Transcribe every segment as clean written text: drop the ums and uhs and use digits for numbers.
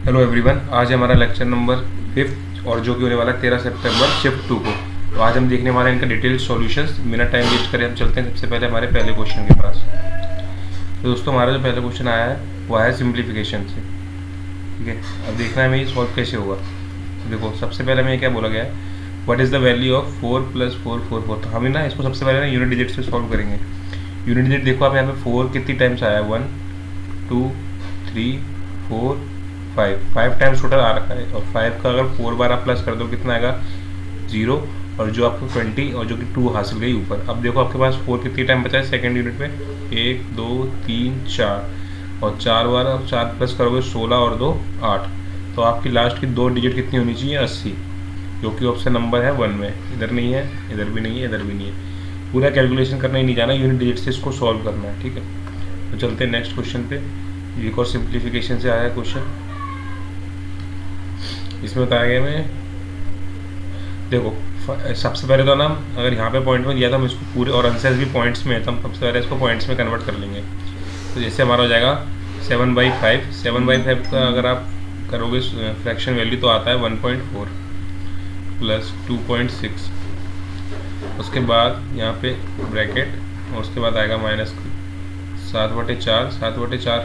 Hello everyone, आज हमारा lecture number 5 और जो कि होने वाला है 13 सितंबर शिफ्ट 2 को। तो आज हम देखने वाले हैं इनका डिटेल सॉल्यूशंस। बिना टाइम वेस्ट करे हम चलते हैं सबसे पहले हमारे पहले क्वेश्चन के पास। तो दोस्तों, हमारा जो पहला क्वेश्चन आया है वो है सिंप्लीफिकेशन से। ठीक है, अब देखना है हमें ये सॉल्व कैसे होगा। देखो, सबसे पहले हमें क्या बोला गया है, what is the value of 4 + 4 4 4। तो हमें ना इसको सबसे पहले ना यूनिट डिजिट से सॉल्व करेंगे। यूनिट डिजिट देखो, आप यहाँ पे 4 कितनी टाइम्स आया है, 1 2 3 4 5 टाइम्स टोटल आ रखा है। और 5 का अगर 4 बार आप प्लस कर दो कितना आएगा, 0। और जो आपको 20 और जो कि 2 हासिल गई ऊपर। अब देखो आपके पास 4 कितनी टाइम बचा है सेकेंड यूनिट में, 1 2 3 4। और 4 बार आप 4 प्लस करोगे 16 और 2 8। तो आपकी लास्ट की 2 डिजिट कितनी होनी चाहिए, 80, जो कि ऑप्शन नंबर है 1 में। इधर नहीं है, इधर भी नहीं है, इधर भी नहीं है। पूरा कैलकुलेशन करना ही नहीं जाना, यूनिट डिजिट से इसको सॉल्व करना है। ठीक है, तो चलते हैं नेक्स्ट क्वेश्चन पे। एक और सिंप्लीफिकेशन से आया है क्वेश्चन। इसमें बताया गया मैं, देखो सबसे पहले तो ना, अगर यहाँ पे पॉइंट में दिया तो हम इसको पूरे, और आंसर्स भी पॉइंट्स में है, तो हम सबसे पहले इसको पॉइंट्स में कन्वर्ट कर लेंगे। तो जैसे हमारा हो जाएगा 7/5। 7/5 का अगर आप करोगे फ्रैक्शन वैल्यू तो आता है 1.4 + 2.6। उसके बाद यहाँ पे ब्रैकेट, और उसके बाद आएगा माइनस 7/4। 7/4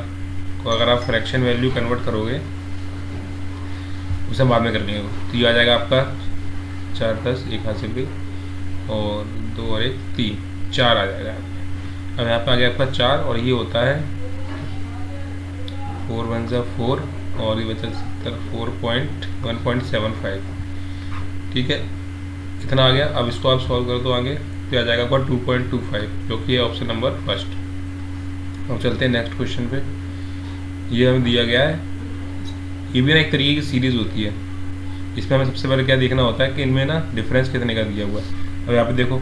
को अगर आप फ्रैक्शन वैल्यू कन्वर्ट करोगे, उसे बाद में कर लेंगे। तो ये आ जाएगा आपका 4 10 1 हासिल गई, और 2 और 1 3 4 आ जाएगा। अब यहाँ पे आ गया आपका 4, और ये होता है 4 1 ज़ा 4, और ये बचा 1.75। ठीक है, इतना आ गया। अब इसको आप सॉल्व कर दो आगे, तो आ जाएगा आपका 2.25, जो कि है ऑप्शन नंबर फर्स्ट। अब चलते हैं नेक्स्ट क्वेश्चन पे। ये हमें दिया गया है, ये भी ना एक तरीके की सीरीज़ होती है। इसमें हमें सबसे पहले क्या देखना होता है कि इनमें ना डिफरेंस कितने का दिया हुआ है। अब यहाँ पे देखो,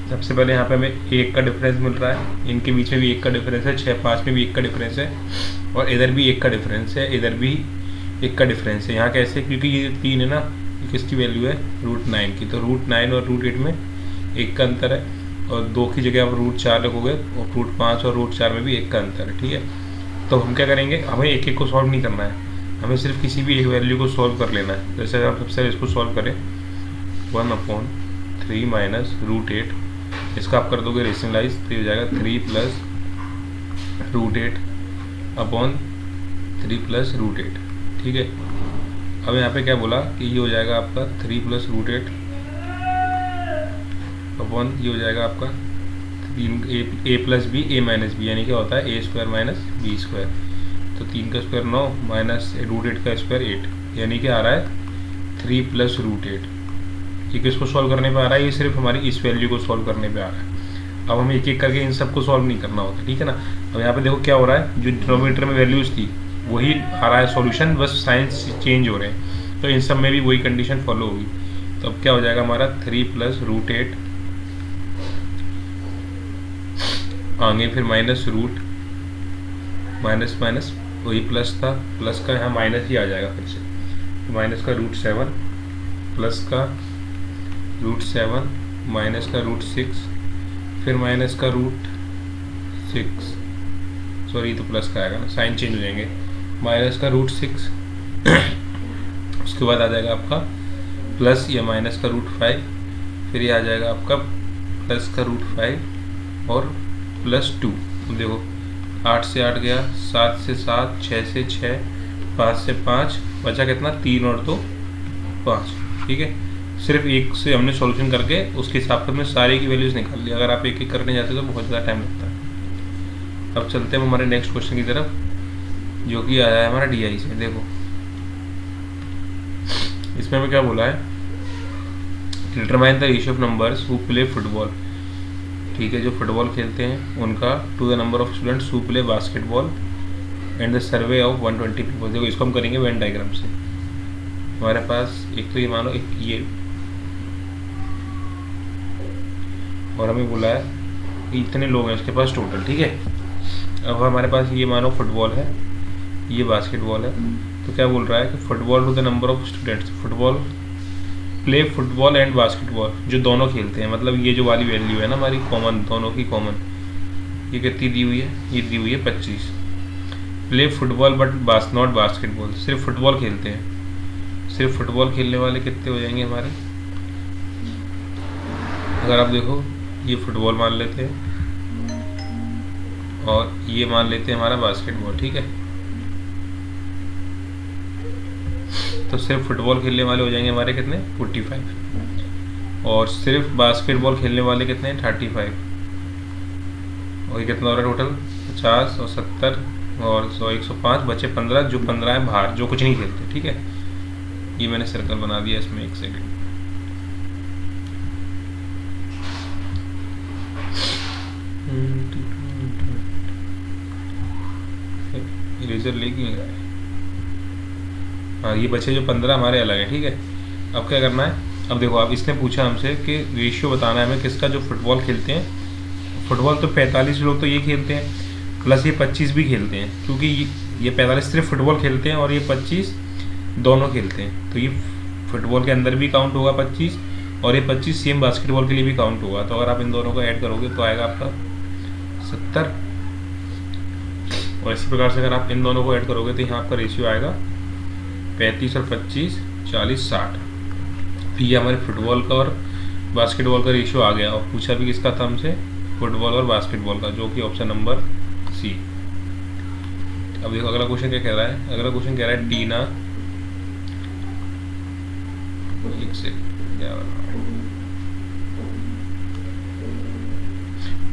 सबसे पहले यहाँ पे हमें 1 का डिफरेंस मिल रहा है, इनके बीच में भी 1 का डिफरेंस है, 6 5 में भी 1 का डिफरेंस है, और इधर भी 1 का डिफरेंस है, इधर भी 1 का डिफरेंस है। यहाँ कैसे, क्योंकि ये 3 है ना, किसकी वैल्यू है, √9 की। तो √9 और √8 में 1 का अंतर है, और 2 की जगह आप √4 रखोगे, और √5 और √4 में भी 1 का अंतर है। ठीक है, तो हम क्या करेंगे, हमें एक एक को सॉल्व नहीं करना है, हमें सिर्फ किसी भी एक वैल्यू को सॉल्व कर लेना है। जैसे आप सबसे इसको सॉल्व करें, 1/3 - √8, इसका आप कर दोगे रेशनलाइज, तो ये हो जाएगा 3 + √8/3 + √8। ठीक है, अब यहाँ पे क्या बोला कि ये हो जाएगा आपका 3 + √8 अपॉन, ये हो जाएगा आपका 3 a + b a - b, यानी क्या होता है a² - b²। तो 3 का स्क्वायर 9 माइनस √8 का स्क्वायर 8, यानी कि आ रहा है 3 + √8। ये किसको सॉल्व करने पे आ रहा है, ये सिर्फ हमारी इस वैल्यू को सॉल्व करने पे आ रहा है। अब हमें एक एक करके इन सबको सॉल्व नहीं करना होता। ठीक है ना, अब यहाँ पे देखो क्या हो रहा है, जो डिनोमिनेटर में वैल्यूज थी वही आ रहा है सॉल्यूशन, बस साइंस चेंज हो रहे हैं। तो इन सब में भी वही कंडीशन फॉलो होगी। तो अब क्या हो जाएगा हमारा 3 + √8, आगे फिर माइनस रूट, माइनस माइनस वही प्लस था, प्लस का यहाँ माइनस ही आ जाएगा फिर से। तो माइनस का √7, प्लस का √7, माइनस का √6, फिर माइनस का √6, सॉरी तो प्लस का आएगा ना, साइन चेंज हो जाएंगे, माइनस का √6 उसके बाद आ जाएगा आपका प्लस या माइनस का √5, फिर ये आ जाएगा आपका प्लस का √5 और +2। देखो 8 से 8 गया, 7 से 7, 6 से 6, 5 से 5, बचा कितना, 3 और 2 5। ठीक है, सिर्फ एक से हमने सॉल्यूशन करके उसके हिसाब से हमने सारे की वैल्यूज निकाल ली। अगर आप एक एक करने जाते तो बहुत ज़्यादा टाइम लगता है। अब चलते हैं हमारे नेक्स्ट क्वेश्चन की तरफ, जो कि आया है हमारा DI से। देखो इसमें हमें क्या बोला है, determine the ratio of numbers who play football. ठीक है, जो फुटबॉल खेलते हैं उनका, to the number of students who play basketball and the survey of 120 people. देखो इसको हम करेंगे वेन डायग्राम से। हमारे पास एक तो ये मानो एक ये, और हमें बोला है कि इतने लोग हैं उसके पास टोटल। ठीक है, अब हमारे पास ये मानो फुटबॉल है, ये बास्केटबॉल है। तो क्या बोल रहा है कि football to the number of students, football play football and basketball, जो दोनों खेलते हैं, मतलब ये जो वाली वैल्यू है ना हमारी कॉमन, दोनों की कॉमन, ये कितनी दी हुई है, ये दी हुई है 25। Play football but not basketball, सिर्फ फुटबॉल खेलते हैं। सिर्फ फुटबॉल खेलने वाले कितने हो जाएंगे हमारे, अगर आप देखो ये फुटबॉल मान लेते हैं और ये मान लेते हैं हमारा बास्केटबॉल, ठीक है। तो सिर्फ फुटबॉल खेलने वाले हो जाएंगे हमारे कितने 45, और सिर्फ बास्केटबॉल खेलने वाले कितने 35, और ये कितना हो रहा है टोटल 50 और 70 और 100 105, बचे 15, जो 15 है बाहर, जो कुछ नहीं खेलते, ठीक है। ये मैंने सर्कल बना दिया इसमें, एक सेकेंड। इरेजर लेके नहीं गया। हाँ, ये बचे जो 15 हमारे अलग है, ठीक है। अब क्या करना है, अब देखो आप, इसने पूछा हमसे कि रेशियो बताना है हमें किसका, जो फुटबॉल खेलते हैं। फुटबॉल तो 45 लोग तो ये खेलते हैं, प्लस ये 25 भी खेलते हैं, क्योंकि ये 45 सिर्फ फुटबॉल खेलते हैं और ये 25 दोनों खेलते हैं। तो ये फुटबॉल के अंदर भी काउंट होगा 25, और ये 25 सेम बास्केटबॉल के लिए भी काउंट होगा। तो अगर आप इन दोनों को ऐड करोगे तो आएगा आपका 70, और इसी प्रकार से अगर आप इन दोनों को ऐड करोगे तो यहाँ आपका रेशियो आएगा 35 और 25 40 60। तो ये हमारे फुटबॉल का और बास्केटबॉल का रेशियो आ गया। और पूछा भी किसका था हमसे, फुटबॉल और बास्केटबॉल का, जो कि ऑप्शन नंबर सी। अब देखो अगला क्वेश्चन क्या कह रहा है, अगला क्वेश्चन कह रहा है टीना, एक से क्या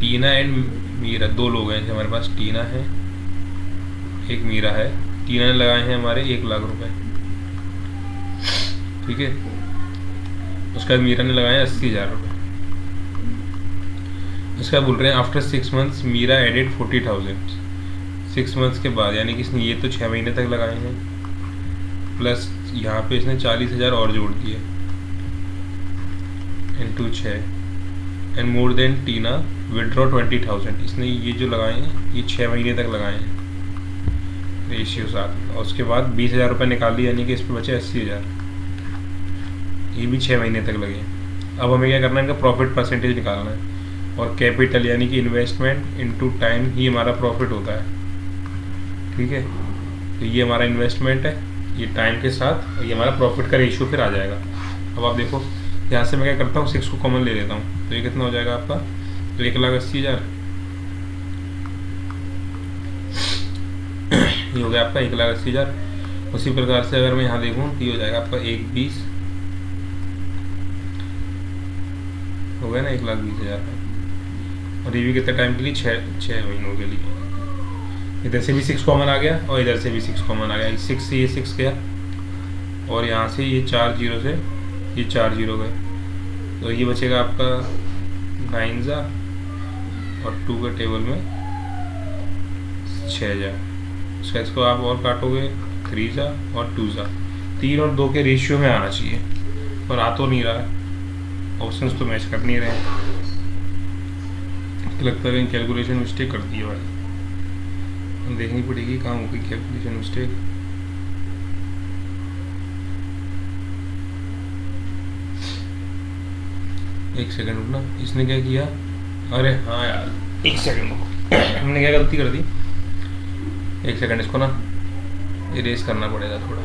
टीना एंड मीरा, दो लोग हैं हमारे पास, टीना है एक मीरा है। टीना ने लगाए हैं हमारे 1 लाख रुपए, ठीक है। उसका मीरा ने लगाए 80,000 रुपये। उसका बोल रहे हैं after 6 months Meera added 40,000, 6 months के बाद, यानी कि इसने ये तो 6 महीने तक लगाए हैं, प्लस यहाँ पे इसने 40,000 और जोड़ दिए into 6, and more than Tina withdraw 20,000, इसने ये जो लगाए हैं ये 6 महीने तक लगाए हैं रेशियो 7, और उसके बाद 20,000 रुपये निकाल दिए, यानी कि इस पर बचे 80,000, ये भी 6 महीने तक लगे। अब हमें क्या करना है, इनका प्रॉफिट परसेंटेज निकालना है, और कैपिटल यानी कि इन्वेस्टमेंट इनटू टाइम ही हमारा प्रॉफिट होता है, ठीक है। तो ये हमारा इन्वेस्टमेंट है, ये टाइम के साथ, और ये हमारा प्रॉफिट का रेशियो फिर आ जाएगा। अब आप देखो यहाँ से मैं क्या करता हूँ, 6 को कॉमन ले लेता हूँ, तो ये कितना हो जाएगा आपका, तो 1,80,000 ये हो गया आपका 1,80,000। उसी प्रकार से अगर मैं यहाँ देखूँ तो ये हो जाएगा आपका 1,20 हो गया ना, 1,20,000 का। और ये भी कितने टाइम के लिए, 6 महीनों के लिए। इधर से भी 6 कॉमन आ गया और इधर से भी 6 कॉमन आ गया, 6 से ये 6 गया, और यहाँ से ये 4 जीरो से ये 4 जीरो गए, तो ये बचेगा आपका 9 और 2 के टेबल में 6,000। उसका इसको आप और काटोगे 3 और 2, 3 और 2 के रेशियो में आना चाहिए, और आ तो नहीं रहा, ऑप्शंस तो मैच कर नहीं रहे। लगता है कैलकुलेशन मिस्टेक कर दी है भाई, देखनी पड़ेगी कहाँ होगी कैलकुलेशन मिस्टेक। एक सेकंड रुकना, इसने क्या किया, अरे हाँ यार एक सेकंड रुको, हमने क्या गलती कर दी, एक सेकंड इसको ना इरेज करना पड़ेगा थोड़ा,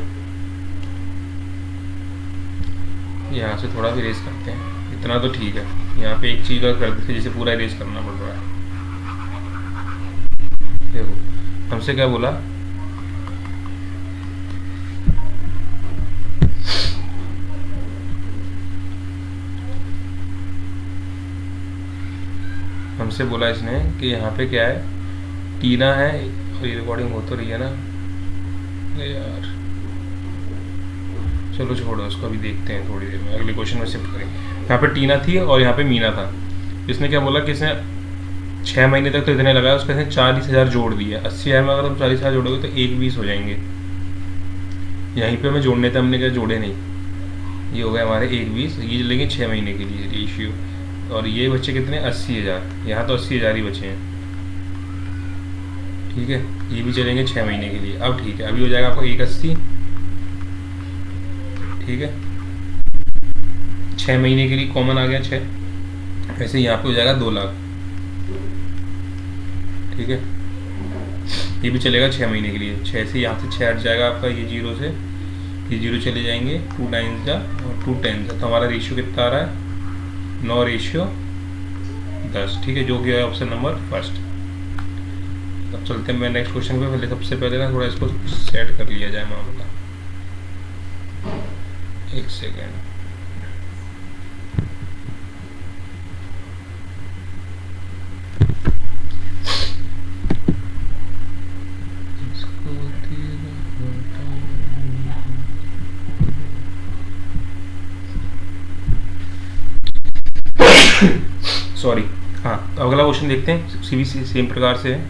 यहाँ से थोड़ा भी इरेज करते हैं, इतना तो ठीक है। यहाँ पे एक चीज़ और कर दी थी जिसे पूरा इरेज करना पड़ रहा है। देखो हमसे क्या बोला, हमसे बोला इसने कि यहाँ पे क्या है, टीना है, और ये रिकॉर्डिंग हो तो रही है ना यार, चलो छोड़ो उसको, अभी देखते हैं थोड़ी देर में, अगले क्वेश्चन में शिफ्ट करेंगे। यहाँ पे टीना थी और यहाँ पे मीना था। इसने क्या बोला कि इसने 6 महीने तक तो इतने लगाया, उसके इसने 40,000 जोड़ दिए। 80,000 में अगर तुम 40,000 जोड़ोगे तो 1,20 हो जाएंगे। यहीं पे हमें जोड़ने थे, हमने क्या जोड़े नहीं, ये हो गया हमारे 1,20, ये लेंगे 6 महीने के लिए रेशियो, और ये बच्चे कितने 80,000, यहाँ तो 80,000 ही बचे हैं, ठीक है। ये भी चलेंगे 6 महीने के लिए। अब ठीक है, अभी हो जाएगा आपको 1,80, ठीक है, 6 महीने के लिए कॉमन आ गया 6, वैसे यहाँ पे हो जाएगा 2 लाख, ठीक है। ये भी चलेगा 6 महीने के लिए। 6 से यहाँ से 6 हट जाएगा आपका, ये 0 से ये 0 चले जाएंगे, 2 9 जा और 2 10 जा, तो हमारा रेशियो कितना आ रहा है 9:10। ठीक है, जो कि है ऑप्शन नंबर फर्स्ट। अब चलते हैं मैं नेक्स्ट क्वेश्चन पे। पहले सबसे पहले ना थोड़ा इसको सेट कर लिया जाए मामला। एक सेकेंड। सॉरी, हाँ, तो अगला क्वेश्चन देखते हैं, सीबीसी सेम प्रकार से है।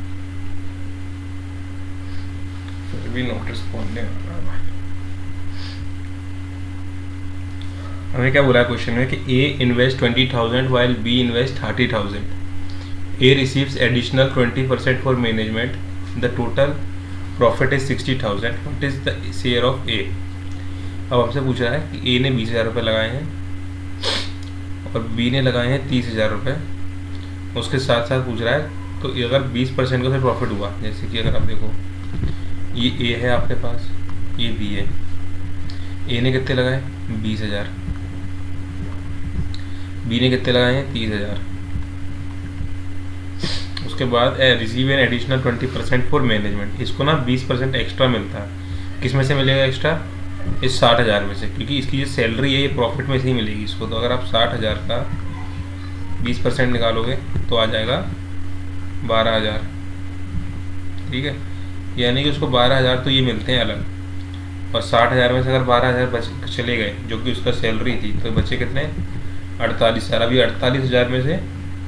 फिर भी नोट रिस्पॉन्डिंग, हमें क्या बोला है क्वेश्चन में कि A invest 20,000 while B invest 30,000। A receives additional 20% for management, the total profit is 60,000, what is the share of A. अब हमसे पूछ रहा है कि ए ने 20,000 रुपये लगाए हैं और बी ने लगाए हैं 30,000 रुपये। उसके साथ साथ पूछ रहा है तो अगर 20% का से प्रॉफिट हुआ, जैसे कि अगर आप देखो ये ए है आपके पास, ये बी है। ए ने कितने लगाए 20,000, बी ने कितने लगाए हैं 30,000। उसके बाद receive an additional 20% for management, इसको ना 20% एक्स्ट्रा मिलता है। किस में से मिलेगा एक्स्ट्रा, इस 60,000 में से, क्योंकि इसकी जो सैलरी है ये प्रॉफिट में से ही मिलेगी इसको। तो अगर आप 60,000 का 20% निकालोगे तो आ जाएगा 12,000। ठीक है, यानी कि उसको 12,000 तो ये मिलते हैं अलग, और 60,000 में से अगर 12,000 बच चले गए जो कि उसका सैलरी थी, तो बचे कितने 48,000। अभी 48,000 में से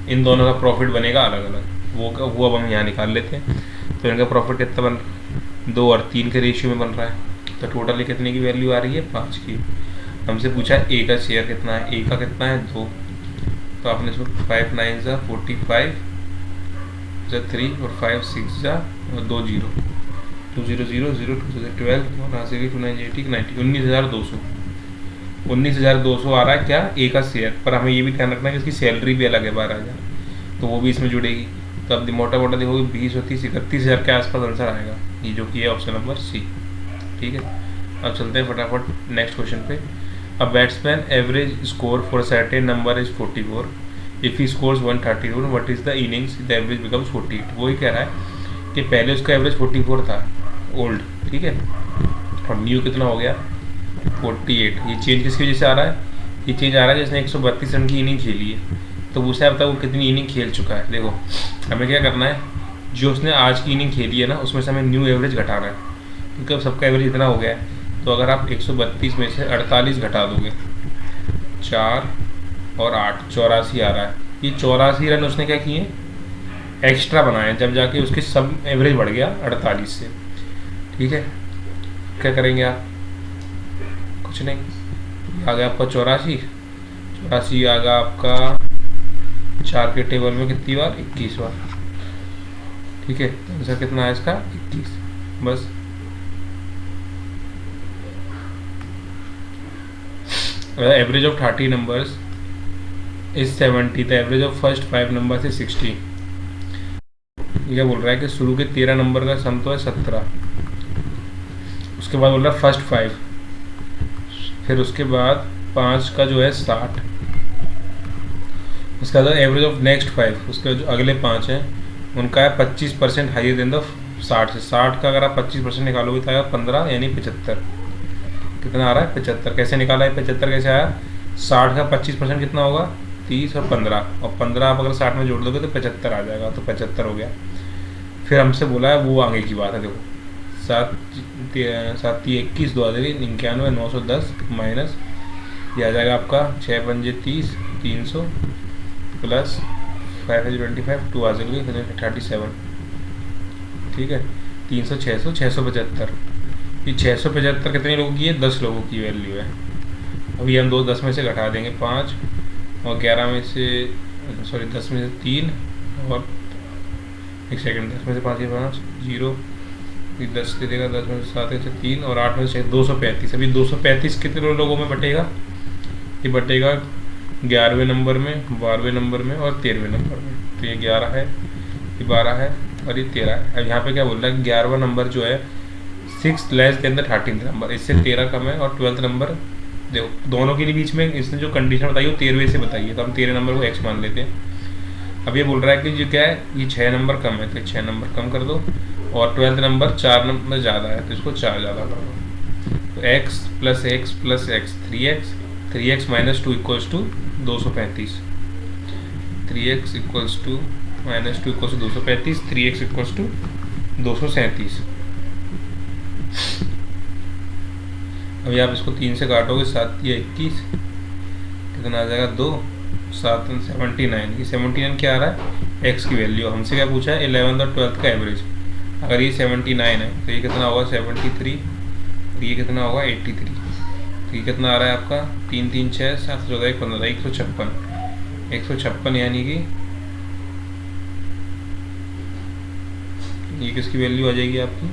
इन दोनों का प्रॉफिट बनेगा अलग अलग, वो अब हम यहाँ निकाल लेते हैं। तो इनका प्रॉफिट कितना बन 2 और 3 के रेशियो में बन रहा है। तो टोटल ये कितने की वैल्यू आ रही है 5 की। हमसे पूछा है ए का शेयर कितना है, ए का कितना है 2, तो आपने इसमें 5 9 जा 45 जा 3 और 5 6 जा और 2 0 2 0 0 0 2 12 और 2 9 80 90 19,200 19,200 आ रहा है क्या ए का शेयर। पर हमें ये भी ध्यान रखना है कि इसकी सैलरी भी अलग है 12,000, तो वो भी इसमें जुड़ेगी। तो अब मोटा मोटा देखोगे 20 और 30 31,000 के आसपास आंसर आएगा, ये जो कि है ऑप्शन नंबर सी। ठीक है, अब चलते हैं फटाफट नेक्स्ट क्वेश्चन पे। A batsman average score for certain number is 44, if he scores 132 what is the innings the average becomes 48। वही कह रहा है कि पहले उसका एवरेज 44 था ओल्ड, ठीक है, और न्यू कितना हो गया 48। ये चेंज किसकी वजह से आ रहा है, ये चेंज आ रहा है जिसने 132 रन की इनिंग खेली है। तो उससे अब तक वो कितनी इनिंग खेल चुका है। देखो हमें क्या करना है, जो उसने आज की इनिंग खेली है ना उसमें से हमें न्यू एवरेज घटाना है, क्योंकि अब सबका एवरेज इतना हो गया है। तो अगर आप 132 में से 48 घटा दोगे, 4 और 8 84 आ रहा है। ये 84 रन उसने क्या किए एक्स्ट्रा बनाए, जब जाके उसके सब एवरेज बढ़ गया 48 से। ठीक है, क्या करेंगे आप, कुछ नहीं, आ गया आपका 84 आ गया आपका 4 के टेबल में कितनी बार 21 बार। ठीक है, आंसर कितना है इसका 21। बस average of 30 numbers is 70, the average of first 5 numbers is 60। ये क्या बोल रहा है कि शुरू के 13 नंबर का सम तो है 17, उसके बाद बोल रहा है फर्स्ट 5, फिर उसके बाद 5 का जो है 60, उसका एवरेज ऑफ नेक्स्ट 5, उसके जो अगले 5 हैं उनका है 25% हाइयर देन द 60 से। 60 का अगर आप 25% निकालोगे तो आएगा 15 यानी 75। कितना आ रहा है 75। कैसे निकाला है 75 कैसे आया, 60 का 25% कितना होगा 30 और 15 आप अगर 60 में जोड़ दोगे तो 75 आ जाएगा, तो 75 हो गया। फिर हमसे बोला है वो आगे की बात है, देखो 7 21 2 91 910 माइनस ये आ जाएगा आपका 6 पंजे 30 300 प्लस 5 25 2 आ जाएगी 37। ठीक है, 300 600 675। ये 675 कितने लोगों की है 10 लोगों की वैल्यू है। अभी हम 10 में से घटा देंगे 5 और 11 में से 10 में से 3 और 1 सेकेंड 10 में से 5 ये 5 0 10 दे देगा, 10 में से 7 से 3 और 8 में से 235। अभी 235 कितने लोगों में बटेगा, ये बटेगा 11वें नंबर में 12वें नंबर में और 13वें नंबर में। तो ये 11 है, ये 12 है और ये 13 है। अब यहाँ पे क्या बोल रहा है, 11वां नंबर जो है 6 less than the 13th number, इससे 13 कम है, और 12th नंबर देखो दोनों के लिए बीच में इसने जो कंडीशन बताई वो 13वें से बताई है, तो हम 13 नंबर को x मान लेते हैं। अब ये बोल रहा है कि जो क्या है, ये 6 नंबर कम है, तो 6 नंबर कम कर दो, और 12th नंबर 4 नंबर ज़्यादा है, तो इसको 4 ज़्यादा कर दो। तो x plus x plus x 3x minus 2 equals to 235, 3x equals to minus 2 equals to 235, 3x equals to 237। अभी आप इसको 3 से काटोगे, 7 या 21, कितना आ जाएगा 2, 7 79। ये 79 क्या आ रहा है, एक्स की वैल्यू। हमसे क्या पूछा है, 11th और 12th का एवरेज। अगर ये 79 है तो ये कितना होगा 73, और ये कितना होगा 83। तो ये कितना आ रहा है आपका 3 3 6 7 14 1 15 156 यानी कि ये किसकी वैल्यू आ जाएगी आपकी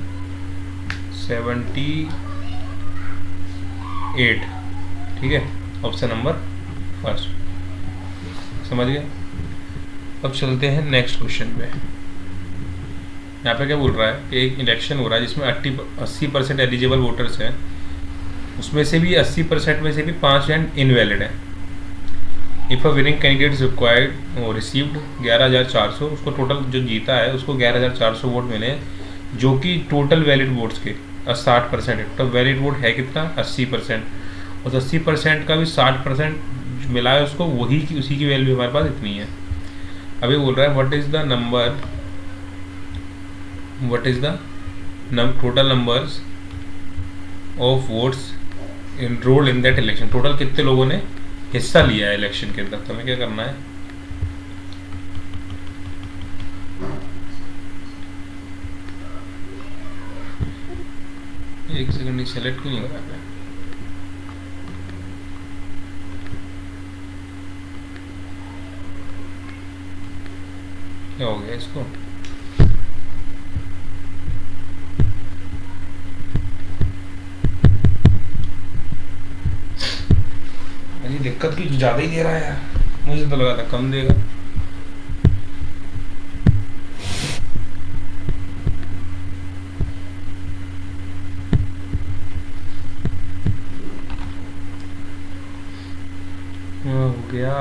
78। ठीक है, ऑप्शन नंबर फर्स्ट, समझ गए। अब चलते हैं नेक्स्ट क्वेश्चन पे। यहाँ पे क्या बोल रहा है, एक इलेक्शन हो रहा है जिसमें 80% एलिजिबल वोटर्स हैं, उसमें से भी 80% में से भी 5 इनवैलिड हैं। If a winning candidate is required received 11,400, उसको टोटल जो जीता है उसको 11,400 वोट मिले, जो कि टोटल वैलिड वोट्स के 60% है। तो वैलिड वोट है कितना 80%, और 80% का भी 60% मिला है उसको, वही की उसी की वैल्यू हमारे पास इतनी है। अभी बोल रहा है what is the total numbers of votes enrolled in that election. Total कितने लोगों ने हिस्सा लिया है इलेक्शन के अंदर। तो हमें क्या करना है, एक सेकंड सेलेक्ट क्यों नहीं करा है, क्या हो गया इसको। अरे दिक्कत कुछ ज़्यादा ही दे रहा है यार, मुझे तो लगा था कम देगा। हो गया।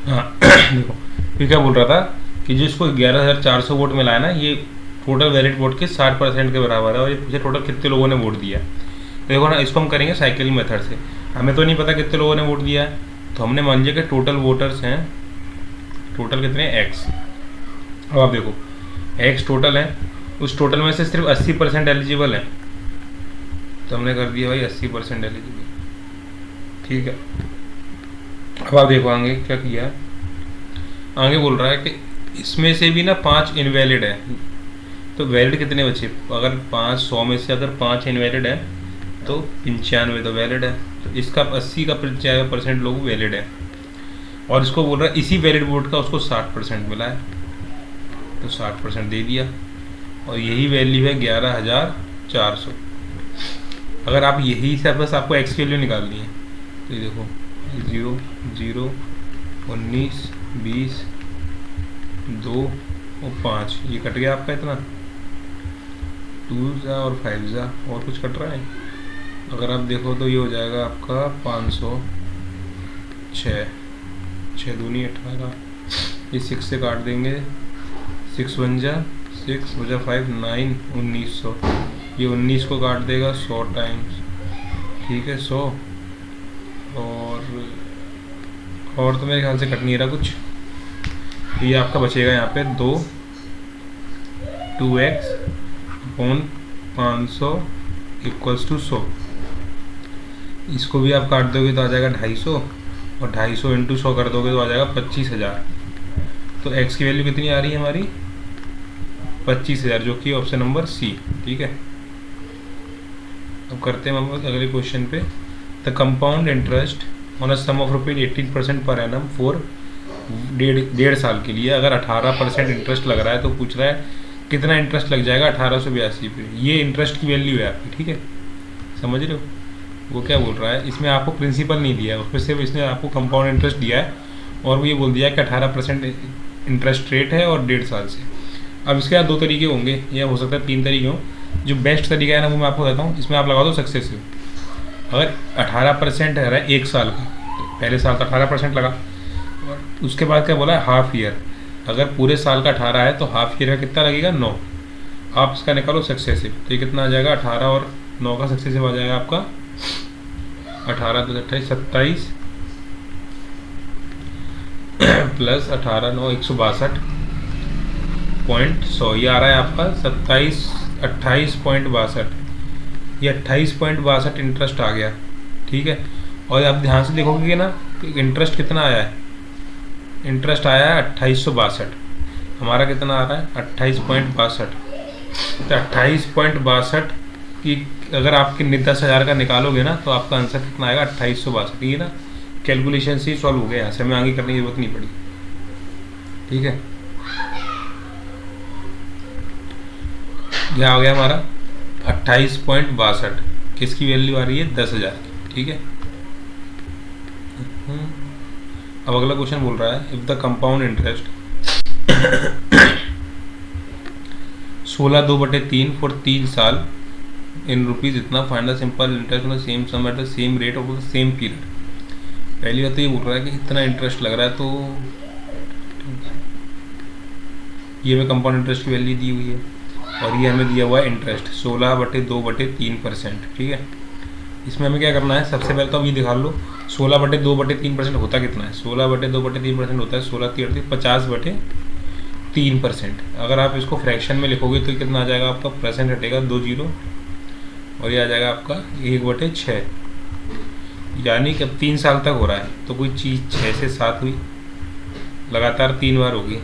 हाँ देखो, फिर क्या बोल रहा था कि जो इसको 11,400 वोट मिला है ना, ये टोटल वैलिड वोट के 60% के बराबर है, और ये पूछे टोटल कितने लोगों ने वोट दिया। तो देखो ना, इसको हम करेंगे साइकिलिंग मेथड से। हमें तो नहीं पता कितने लोगों ने वोट दिया है, तो हमने मान लिया कि टोटल वोटर्स हैं, टोटल कितने एक्स। अब आप देखो एक्स टोटल है, उस टोटल में से सिर्फ 80% एलिजिबल है, तो हमने कर दिया भाई 80% एलिजिबल। ठीक है, अब आप देखो आगे क्या किया है। आगे बोल रहा है कि इसमें से भी ना 5 इनवैलिड है, तो वैलिड कितने बचे। अगर 500 में से अगर 5 इनवैलिड है तो 95 तो वैलिड है, तो इसका 80 का 95% लोग वैलिड है। और इसको बोल रहा है इसी वैलिड वोट का उसको 60% मिला है, तो 60% दे दिया, और यही वैल्यू है 11,400। अगर आप यही से बस आपको एक्स की वैल्यू निकालनी है, तो ये देखो 0 0 19 20 2 और 5, ये कट गया आपका इतना 2 जा और 5 जा, और कुछ कट रहा है। अगर आप देखो तो ये हो जाएगा आपका 506, 6 दूनी 18, ये 6 से काट देंगे, 6 1 जा 6 हो जा 5 9 1900, ये 19 को काट देगा 100 टाइम्स। ठीक है 100, और तो मेरे ख्याल से कट नहीं रहा कुछ। तो ये आपका बचेगा यहाँ पे 2x अपॉन 500 इक्वल्स टू 100। इसको भी आप काट दोगे तो आ जाएगा 250, और 250 इंटू 100 कर दोगे तो आ जाएगा 25,000। तो x की वैल्यू कितनी आ रही है हमारी 25,000, जो कि ऑप्शन नंबर सी। ठीक है, अब करते हैं हम अगले क्वेश्चन पे। The compound interest on a sum of rupees 18% per annum for डेढ़ साल के लिए। अगर 18% इंटरेस्ट लग रहा है तो पूछ रहा है कितना इंटरेस्ट लग जाएगा 1882 पे। ये इंटरेस्ट की वैल्यू है आपकी। ठीक है, समझ रहे हो वो क्या बोल रहा है। इसमें आपको प्रिंसिपल नहीं दिया है, उसमें सिर्फ इसने आपको कंपाउंड इंटरेस्ट दिया है और वो ये बोल दिया है कि 18% इंटरेस्ट रेट है और 1.5 साल से। अब इसके बाद 2 तरीके होंगे, या हो सकता है 3 तरीके हों। जो बेस्ट तरीका है ना वो मैं आपको बताता हूँ। इसमें आप लगा दो सक्सेसिव। अगर 18% है रहा है 1 साल का, पहले साल का 18% लगा, और उसके बाद क्या बोला है हाफ ईयर। अगर पूरे साल का 18 है तो हाफ ईयर का कितना लगेगा 9। आप इसका निकालो सक्सेसिव, तो ये कितना आ जाएगा 18 और 9 का सक्सेसिव आ जाएगा आपका 18 + 28 27 प्लस 18 9 162.100। ये आ रहा है आपका 28.62। ये 28.62 इंटरेस्ट आ गया। ठीक है, और आप ध्यान से देखोगे ना इंटरेस्ट कितना आया है। इंटरेस्ट आया है 2862, हमारा कितना आ रहा है 28.62। तो 28.62 की अगर आपके 10,000 का निकालोगे ना तो आपका आंसर कितना आएगा 2862। ये ना कैलकुलेशन से ही सॉल्व हो गया, यहाँ से हमें आगे करने की जरूरत नहीं पड़ी। ठीक है, यह आ गया हमारा 28.62, किसकी वैल्यू आ रही है 10,000 की। ठीक है, अब अगला क्वेश्चन बोल रहा है if the compound interest 16/2/3 for 3 साल इन रुपीज इतना, find the simple interest on the same sum at the same rate of the same period. पहली बात तो ये बोल रहा है कि इतना इंटरेस्ट लग रहा है, तो ये हमें कंपाउंड इंटरेस्ट की वैल्यू दी हुई है और ये हमें दिया हुआ है इंटरेस्ट 16/2/3%। ठीक है, इसमें हमें क्या करना है, सबसे पहले तो अब ये दिखा लो 16/2/3% होता कितना है। 16/2/3% होता है 50/3%। अगर आप इसको फ्रैक्शन में लिखोगे तो कितना आ जाएगा आपका, परसेंट हटेगा 2 जीरो और ये आ जाएगा आपका 1/6। यानी कि अब 3 साल तक हो रहा है तो कोई चीज़ 6 से 7 हुई, लगातार 3 बार होगी।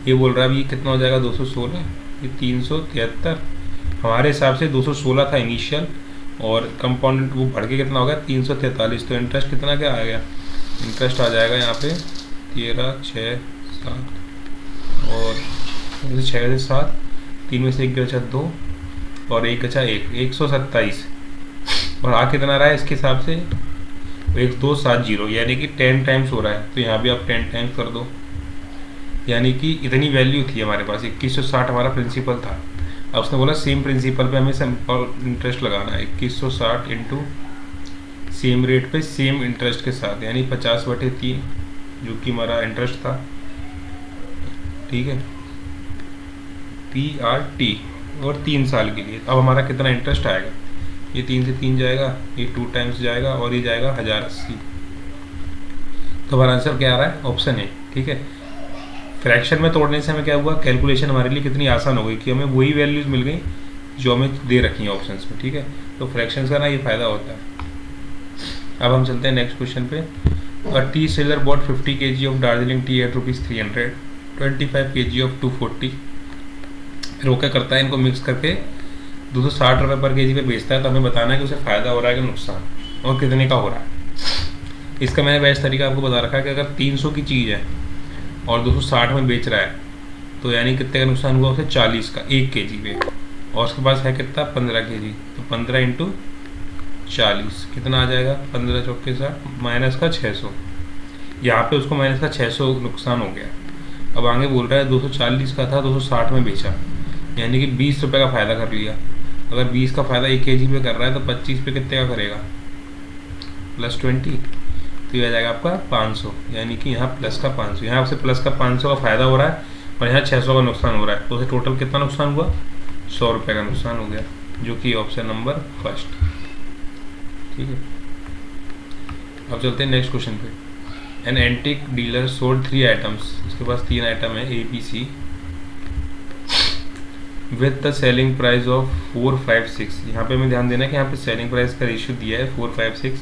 ये बोल रहा है अभी कितना हो जाएगा 216, ये 373। हमारे हिसाब से 216 था इनिशियल और कंपाउंड वो बढ़ के कितना हो गया 343। तो इंटरेस्ट कितना क्या आ गया, इंटरेस्ट आ जाएगा यहाँ पे 13 6 7 और 6 से 7, 3 में से 1 बचा 2 और 1 बचा 1, 127। और आ कितना रहा है इसके हिसाब से 1270, यानी कि 10 टाइम्स हो रहा है। तो यहाँ भी आप 10 टाइम्स कर दो, यानी कि इतनी वैल्यू थी हमारे पास। 2160 हमारा प्रिंसिपल था। अब उसने बोला सेम प्रिंसिपल पे हमें सिंपल इंटरेस्ट लगाना है 2160 इंटू सेम रेट पे सेम इंटरेस्ट के साथ, यानी 50/3 जो कि हमारा इंटरेस्ट था। ठीक है, PRT और 3 साल के लिए। अब हमारा कितना इंटरेस्ट आएगा, ये 3 से 3 जाएगा, ये 2 टाइम्स जाएगा और ये जाएगा 1080। तो हमारा आंसर क्या आ रहा है, ऑप्शन ए। ठीक है, फ्रैक्शन में तोड़ने से हमें क्या हुआ, कैलकुलेशन हमारे लिए कितनी आसान हो गई कि हमें वही वैल्यूज मिल गई जो हमें दे रखी हैं ऑप्शंस में। ठीक है, तो फ्रैक्शन का ना ये फ़ायदा होता है। अब हम चलते हैं नेक्स्ट क्वेश्चन पे। A tea seller bought 50 kg of Darjeeling tea at ₹300, 25 kg of 240। फिर वो क्या करता है, इनको मिक्स करके 260 रुपये पर केजी पे बेचता है। तो हमें बताना है कि उसे फ़ायदा हो रहा है कि नुकसान, और कितने का हो रहा है। इसका मैंने बेस्ट तरीका आपको बता रखा है कि अगर 300 की चीज़ है और 260 में बेच रहा है तो यानी कितने का नुकसान हुआ उसे 40 का 1 kg पे, और उसके पास है कितना 15 kg। तो 15 इंटू 40 कितना आ जाएगा, 15 चौके 60 माइनस का 600। यहाँ पे उसको माइनस का 600 नुकसान हो गया। अब आगे बोल रहा है 240 का था 260 में बेचा, यानी कि 20 रुपये का फ़ायदा कर लिया। अगर 20 का फ़ायदा 1 kg पे कर रहा है तो 25 पे कितने का करेगा, +20। तो ये आ जाएगा आपका 500, यानी कि यहाँ प्लस का 500, यहाँ से प्लस का 500 का फ़ायदा हो रहा है और यहाँ 600 का नुकसान हो रहा है। तो उसे टोटल कितना नुकसान हुआ, 100 रुपये का नुकसान हो गया, जो कि ऑप्शन नंबर फर्स्ट। ठीक है, अब चलते हैं नेक्स्ट क्वेश्चन पे। An antique dealer sold 3 items, इसके पास 3 आइटम है A B C, with the selling price of 456। यहाँ पे हमें ध्यान देना है कि यहाँ पे सेलिंग प्राइस का रेशियो दिया है 456,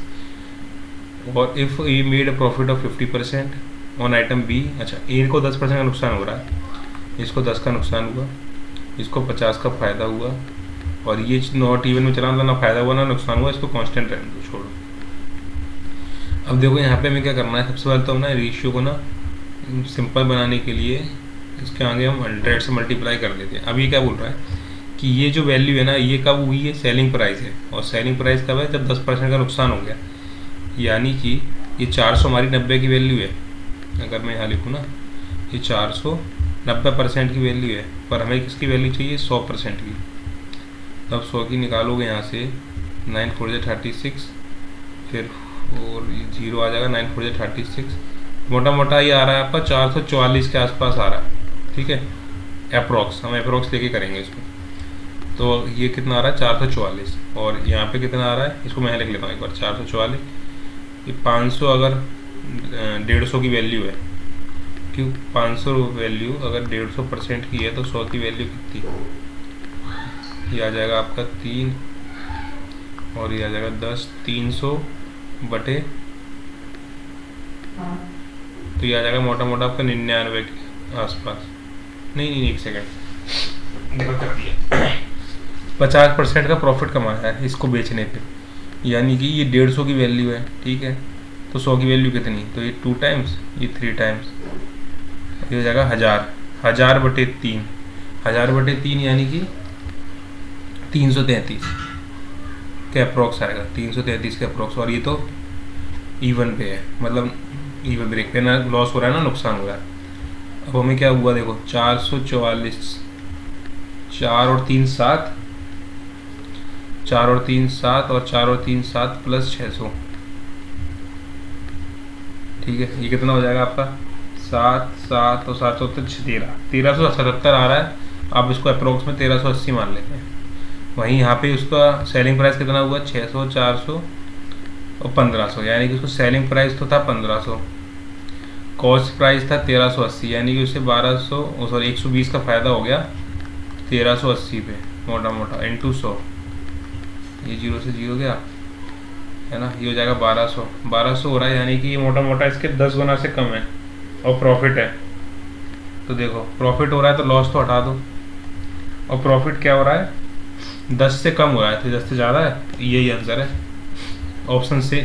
और if A made a profit of 50% on item B. अच्छा, ए को 10% का नुकसान हो रहा है, इसको 10 का नुकसान हुआ, इसको 50 का फ़ायदा हुआ, और ये नॉट इवन में चला, मतलब ना फ़ायदा हुआ ना नुकसान हुआ, इसको कांस्टेंट रहने दो, छोड़ो। अब देखो यहाँ पे हमें क्या करना है, सबसे पहले तो हम ना रेशियो को ना सिंपल बनाने के लिए इसके आगे हम 100 से मल्टीप्लाई कर देते हैं। अब ये क्या बोल रहा है कि ये जो वैल्यू है ना, ये कब हुई है, सेलिंग प्राइस है, और सेलिंग प्राइस कब है, जब 10% का नुकसान हो गया। यानी कि ये 400 हमारी 90 की वैल्यू है, अगर मैं यहाँ लिखूँ ना, ये 400 90% की वैल्यू है, पर हमें किसकी वैल्यू चाहिए, 100% की। तब 100 की निकालोगे यहाँ से, 9 4 36, फिर और ये 0 आ जाएगा, 9 4 36, मोटा मोटा ये आ रहा है आपका 444 के आसपास आ रहा है, ठीक है, अप्रोक्स, हम अप्रोक्स लेके करेंगे इसको। तो ये कितना आ रहा है, 444, और यहाँ पे कितना आ रहा है, इसको मैं लिख लेता हूँ एक बार, 444, ये 500 अगर 150 की वैल्यू है, क्यों 500 वैल्यू अगर 150% की है तो 100 की वैल्यू कितनी, ये आ जाएगा आपका 3, और ये आ जाएगा 10, 300 बटे, तो ये आ जाएगा मोटा मोटा आपका 99 के आसपास। नहीं, एक सेकेंड, देखो कर दिया, 50% का प्रॉफिट कमाया है इसको बेचने पे, यानी कि ये 150 की वैल्यू है, ठीक है, तो 100 की वैल्यू कितनी, तो ये 2 टाइम्स, ये 3 टाइम्स, ये हो जाएगा 1000 बटे 3, 1000 बटे 3 यानी कि 333 के अप्रोक्स आएगा, 333 के अप्रोक्स, और ये तो इवन पे है, मतलब इवन ब्रेक पे ना लॉस हो रहा है ना नुकसान हो रहा है। अब हमें क्या हुआ देखो, 444, 4 और 3 7, 4 और 3 7, और 4 और 3 7 प्लस 600, ठीक है, ये कितना हो जाएगा आपका 7 7 और 7 1377 आ रहा है। आप इसको अप्रोक्स में 1380 मान लेते हैं। वहीं यहाँ पे उसका सेलिंग प्राइस कितना हुआ, 600 400 और 1500, यानी कि उसको सेलिंग प्राइस तो था 1500, कॉस्ट प्राइस था 1380, यानी कि उससे 1200 सॉरी 120 का फ़ायदा हो गया 1380 पे, मोटा मोटा इंटू 100, ये 0 से 0 गया है ना, ये हो जाएगा 1200 हो रहा है, यानी कि ये मोटा मोटा इसके 10 गुना से कम है, और प्रॉफिट है। तो देखो प्रॉफिट हो रहा है तो लॉस तो हटा दो, और प्रॉफिट क्या हो रहा है, 10 से कम हो रहा है, तो 10 से ज़्यादा है, यही आंसर है। ऑप्शन से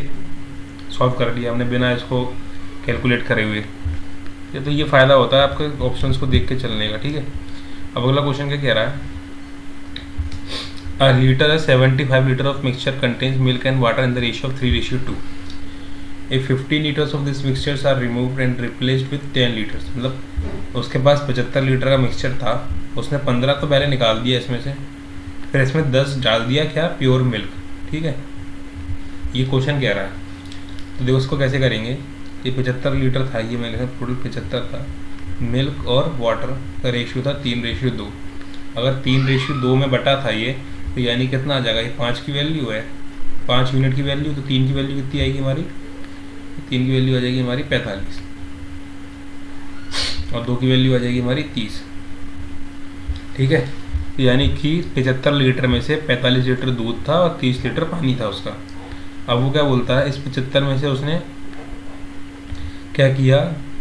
सॉल्व कर लिया हमने बिना इसको कैलकुलेट करे हुए। ये तो ये फ़ायदा होता है आपके ऑप्शंस को देख के चलने का, ठीक है। अब अगला क्वेश्चन क्या कह रहा है, अ litre 75 litre of mixture contains milk and water in the ratio of 3:2। If 15 liters of these mixtures are removed and replaced with 10 liters, मतलब उसके पास 75 लीटर का मिक्सचर था, उसने 15 तो पहले निकाल दिया इसमें से, फिर इसमें 10 डाल दिया, क्या, प्योर मिल्क, ठीक है। ये क्वेश्चन कह रहा है, तो देखो उसको कैसे करेंगे। ये 75 लीटर था, ये मैंने टोटल 75 था, मिल्क और वाटर का रेशियो था 3:2। अगर 3:2 में बटा था ये, तो यानी कितना आ जाएगा, ये 5 की वैल्यू है, 5 यूनिट की वैल्यू, तो 3 की वैल्यू कितनी आएगी हमारी, 3 की वैल्यू आ जाएगी हमारी 45, और 2 की वैल्यू आ जाएगी हमारी 30, ठीक है। तो यानी कि 75 लीटर में से 45 लीटर दूध था और 30 लीटर पानी था उसका। अब वो क्या बोलता है, इस 75 में से उसने क्या किया,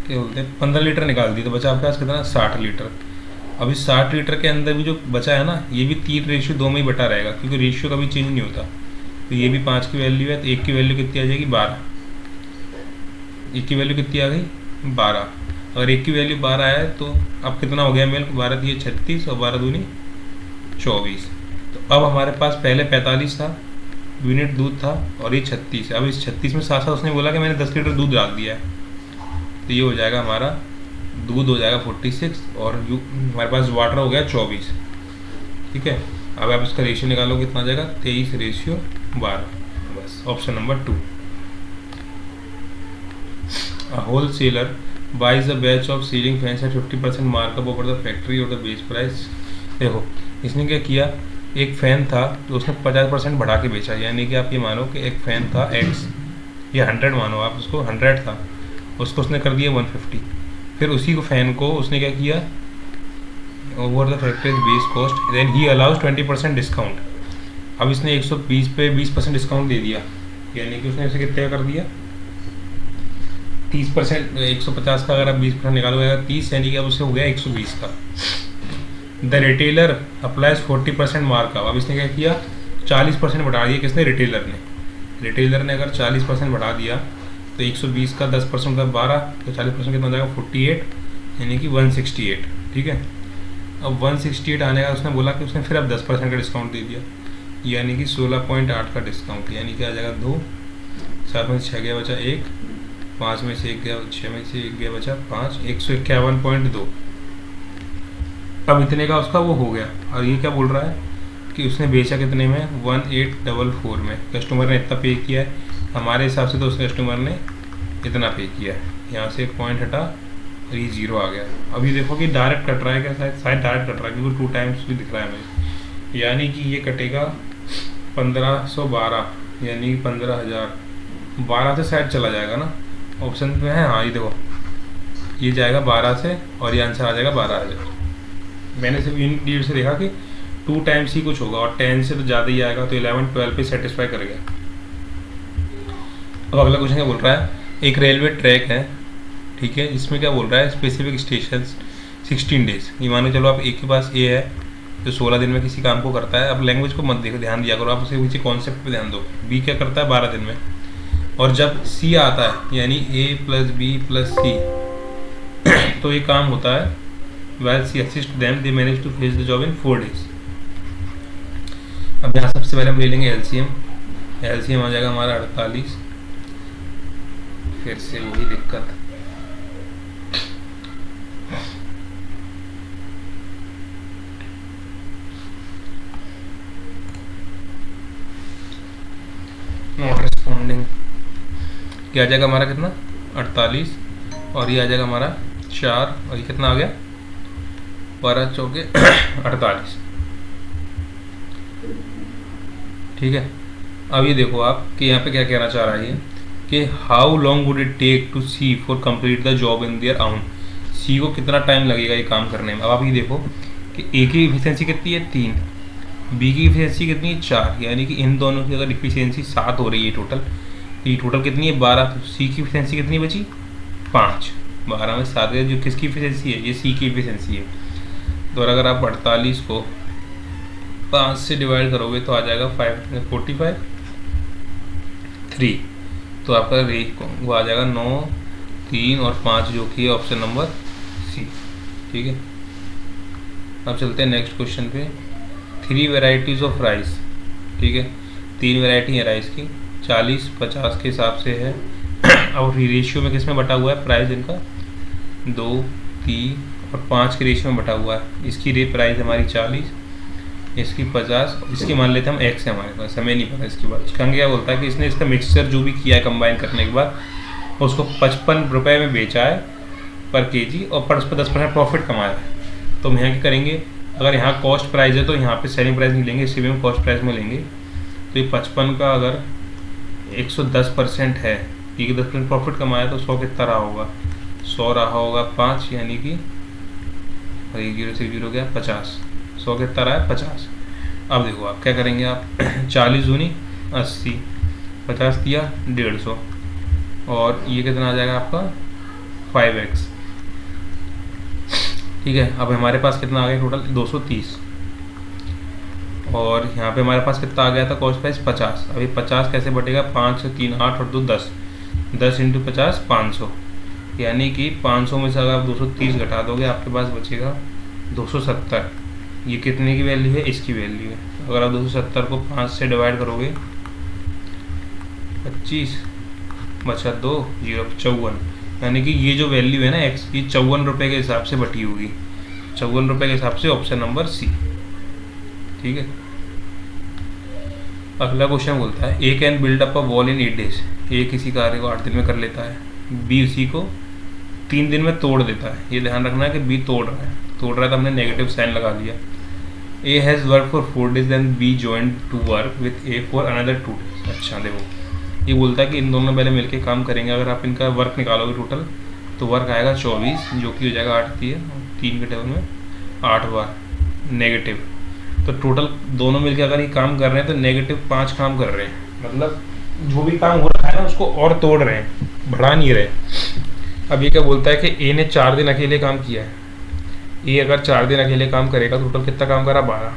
क्या बोलते हैं, 15 लीटर निकाल दी, तो बचा आपके पास कितना, 60 लीटर। अब इस 60 लीटर के अंदर भी जो बचा है ना, ये भी 3:2 में ही बटा रहेगा, क्योंकि रेशियो कभी चेंज नहीं होता। तो ये भी 5 की वैल्यू है, तो 1 की वैल्यू कितनी आ जाएगी, 12, 1 की वैल्यू कितनी आ गई, 12। अगर 1 की वैल्यू 12 है तो अब कितना हो गया मिल्क, 12 दिए 36 और 12 दूनी 24। तो अब हमारे पास पहले 45 था यूनिट दूध था, और ये 36 है। अब इस 36 में साथ साथ उसने बोला कि मैंने 10 लीटर दूध डाल दिया है, तो ये हो जाएगा हमारा दूध हो जाएगा 46, और हमारे पास वाटर हो गया 24, ठीक है। अब आप इसका रेशियो निकालो, कितना आ जाएगा, 23:12, बस option number 2। A wholesaler buys a batch of ceiling fans at 50% markup over the factory or the base price। देखो इसने क्या किया, एक फ़ैन था तो उसने 50% बढ़ा के बेचा, यानी कि आप ये मानो कि एक फ़ैन था X, ये 100 मानो आप उसको, 100 था, उसको उसने कर दिया 150। फिर उसी को फैन को उसने क्या किया, over the factory base cost then he allows 20% discount. अब इसने 120 पे 20% डिस्काउंट दे दिया, यानी कि उसने इसे कितना कर दिया 30%। 150 का अगर आप 20% निकालोगे 30, यानी कि अब उससे हो गया 120 का। The retailer applies 40% markup. अब इसने क्या किया 40% बढ़ा दिया, किसने, रिटेलर ने। रिटेलर ने अगर 40% बढ़ा दिया तो 120 का 10% का 12, तो 40% कितना हो जाएगा 48, यानी कि 168। ठीक है, अब 168 आने का उसने बोला कि उसने फिर अब 10% का डिस्काउंट दे दिया, यानी कि 16.8 का डिस्काउंट, यानी कि आ जाएगा 2, 7 में से 6 गया बचा 1, 5 में से 1 गया, 6 में से 1 गया बचा 5, 151.2। अब इतने का उसका वो हो गया। और ये क्या बोल रहा है कि उसने बेचा कितने में, 1844 में। कस्टमर ने इतना पे किया है, हमारे हिसाब से तो उस कस्टमर ने इतना पे किया है। यहाँ से एक पॉइंट हटा और ये 0 आ गया। अभी देखो कि डायरेक्ट कट रहा है क्या, शायद डायरेक्ट कट रहा है क्योंकि 2 टाइम्स भी दिख रहा है मुझे, यानी कि ये कटेगा 1512, यानी 15,000। 12 से शायद चला जाएगा ना, ऑप्शन में है। हाँ, ये देखो ये जाएगा 12 से और ये आंसर आ जाएगा 12,000। मैंने सिर्फ इन डीड से देखा कि 2 टाइम्स ही कुछ होगा और 10 से तो ज़्यादा ही आएगा, तो 11-12 पे सेटिस्फाई कर गया। अब अगला क्वेश्चन क्या बोल रहा है, एक रेलवे ट्रैक है, ठीक है, इसमें क्या बोल रहा है, स्पेसिफिक स्टेशन 16 डेज। ये मान के चलो आप एक के पास ए है जो 16 दिन में किसी काम को करता है। अब लैंग्वेज को मत देखो, ध्यान दिया करो, आप उसे किसी कॉन्सेप्ट पे ध्यान दो। बी क्या करता है 12 दिन में, और जब सी आता है यानी ए प्लस बी प्लस सी, तो ये काम होता है while she assist them they manage to finish the job in 4 days। अब यहाँ सबसे पहले हम ले लेंगे एलसीएम। एलसीएम आ जाएगा हमारा 48। फिर से वही दिक्कत, नॉट रिस्पॉन्डिंग। क्या आ जाएगा हमारा कितना 48, और ये आ जाएगा हमारा 4, और ये कितना आ गया 12 चौके 48। ठीक है, अब ये देखो आप कि यहाँ पे क्या कहना चाह रहा है कि how long would it take to C for complete the job in their own. C को कितना टाइम लगेगा ये काम करने में। अब आप ये देखो कि ए की इफिशियंसी कितनी है 3, बी की इफिशियंसी कितनी है 4, यानी कि इन दोनों की अगर इफिशियंसी 7 हो रही है टोटल, तो ये टोटल कितनी है 12। तो सी की इफिशियंसी कितनी बची 5, 12 में 7 जो किसकी इफिशियंसी है, ये सी की इफिशियंसी है। तो अगर आप 48 को 5 से डिवाइड करोगे तो आ जाएगा 45 3, तो आपका वो आ जाएगा 9, 3 और 5 जो कि है ऑप्शन नंबर सी। ठीक है, अब चलते हैं नेक्स्ट क्वेश्चन पे। 3 वेराइटीज़ ऑफ राइस। ठीक है, 3 वेराइटी है राइस की, 40-50 के हिसाब से है। और रेशियो में किस में बटा हुआ है प्राइस इनका, 2, 3 और 5 के रेशियो में बटा हुआ है। इसकी प्राइस हमारी 40, इसकी 50, इसकी मान लेते हैं हम एक्स है हमारे पास, हमें नहीं पता इसकी बात। इसका क्या बोलता है कि इसने इसका मिक्सचर जो भी किया है कंबाइन करने के बाद उसको 55 रुपये में बेचा है पर केजी, और पर उस पर 10% प्रॉफिट कमाया है। तो हम यहाँ क्या करेंगे, अगर यहाँ कॉस्ट प्राइस है तो यहाँ पे सेलिंग प्राइस नहीं लेंगे, इसी में हम कॉस्ट प्राइस में लेंगे। तो ये 55 का अगर 110% है, ठीक है, 10% प्रॉफिट कमाया तो 100 कितना रहा होगा, 100 रहा होगा 5, यानी कि 0 से 0 गया 50, 100 कितना रहा है 50। अब देखो आप क्या करेंगे, आप 40 दूनी 80, 50 दिया 150, और ये कितना आ जाएगा आपका 5x। ठीक है, अब हमारे पास कितना आ गया टोटल 230, और यहाँ पे हमारे पास कितना आ गया था कॉस्ट प्राइस 50। अभी 50 कैसे बटेगा, 5, 3, 8 और 2 10, 10 इंटू 50 500, यानी कि 500 में से अगर आप 230 घटा दोगे आपके पास बचेगा 270। ये कितने की वैल्यू है, इसकी वैल्यू है। अगर आप 270 को 5 से डिवाइड करोगे 25 बचा 2, 0 54, यानी कि ये जो वैल्यू है ना एक्स, ये 54 रुपये के हिसाब से बटी होगी, 54 रुपये के हिसाब से ऑप्शन नंबर सी। ठीक है, अगला क्वेश्चन बोलता है A can build up a wall in 8 days. A किसी कार्य को 8 दिन में कर लेता है, बी उसी को 3 दिन में तोड़ देता है। ये ध्यान रखना है कि बी तोड़ रहा है तो हमने नेगेटिव साइन लगा दिया। A has work for 4 days then B joined to work with A for another 2 days। अच्छा देखो, ये बोलता है कि इन दोनों पहले मिलके काम करेंगे। अगर आप इनका वर्क निकालोगे टोटल तो वर्क आएगा 24, जो कि हो जाएगा 8 3 के टेबल में 8 बार नेगेटिव। तो टोटल दोनों मिलकर अगर ये काम कर रहे हैं तो -5 काम कर रहे हैं, मतलब जो भी काम हो रखा है ना उसको और तोड़ रहे हैं, बढ़ा नहीं रहे। अब ये क्या बोलता है कि ए ने 4 दिन अकेले काम किया है। ए अगर 4 दिन अकेले काम करेगा तो टोटल कितना काम करा, 12।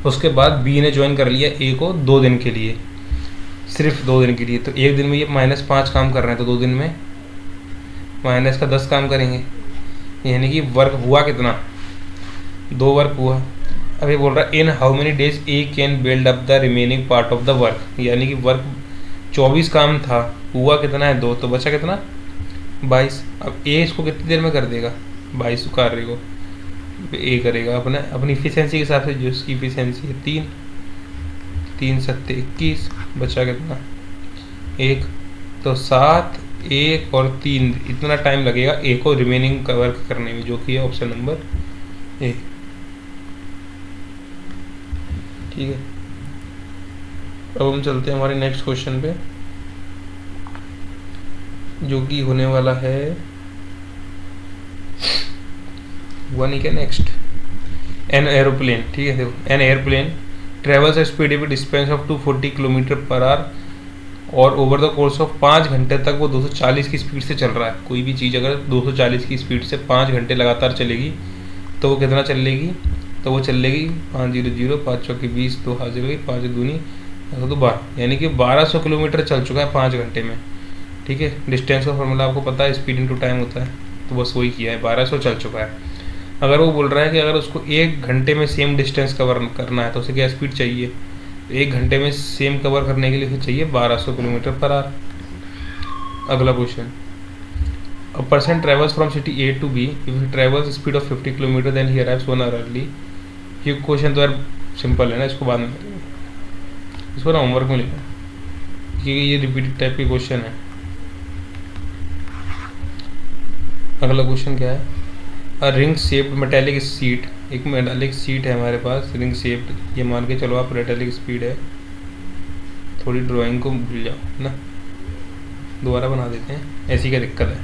उसके बाद बी ने ज्वाइन कर लिया ए को 2 दिन के लिए, सिर्फ 2 दिन के लिए। तो एक दिन में ये -5 काम कर रहे हैं, तो 2 दिन में -10 काम करेंगे, यानी कि वर्क हुआ कितना, 2 वर्क हुआ। अब ये बोल रहा है in how many days A can build up the remaining part of the work, यानी कि वर्क 24 काम था, हुआ कितना है 2, तो बचा कितना 22। अब ए इसको कितनी देर में कर देगा, 22 कार्य को ए करेगा अपनी इफिशियंसी के हिसाब से, जो उसकी इफिशियंसी है 3 3 7 21, बचा कितना 1, तो 7 1 और 3 इतना टाइम लगेगा ए को रिमेनिंग का वर्क करने में, जो कि है ऑप्शन नंबर ए। ठीक है, अब हम चलते हैं हमारे नेक्स्ट क्वेश्चन पे, जो कि होने वाला है 1 के नेक्स्ट। एन एरोप्लेन, ठीक है देखो, an airplane travels at speed with distance of 240 km/h और ओवर द कोर्स ऑफ 5 घंटे तक वो 240 की स्पीड से चल रहा है। कोई भी चीज़ अगर 240 की स्पीड से 5 घंटे लगातार चलेगी तो वो कितना चलेगी, तो वो चलेगी 5 0 0 5 चौके 20 2 हाजिर होगी 5 दूनी तो 12, यानी कि 1200 किलोमीटर चल चुका है 5 घंटे में। ठीक है, डिस्टेंस का फॉर्मूला आपको पता है, स्पीड इनटू टाइम होता है, तो बस वही किया है, 1200 चल चुका है। अगर वो बोल रहा है कि अगर उसको 1 घंटे में सेम डिस्टेंस कवर करना है तो उसे क्या स्पीड चाहिए, तो 1 घंटे में सेम कवर करने के लिए उसे चाहिए 1200 km/h। अगला question, a person travels from city A to B, if he travels speed of 50 km then he arrives 1 hour early. ये क्वेश्चन तो यार सिंपल है ना, इसको बाद में करेंगे, इसको ना होमवर्क में लिखा, क्योंकि ये रिपीटेड टाइप के क्वेश्चन है। अगला क्वेश्चन क्या है, a ring shaped metallic sheath, एक मेटेलिक सीट है हमारे पास रिंग शेप्ड, ये मान के चलो आप मेटेलिक स्पीड है, थोड़ी ड्राइंग को भूल जाओ ना, दोबारा बना देते हैं, ऐसी क्या दिक्कत है।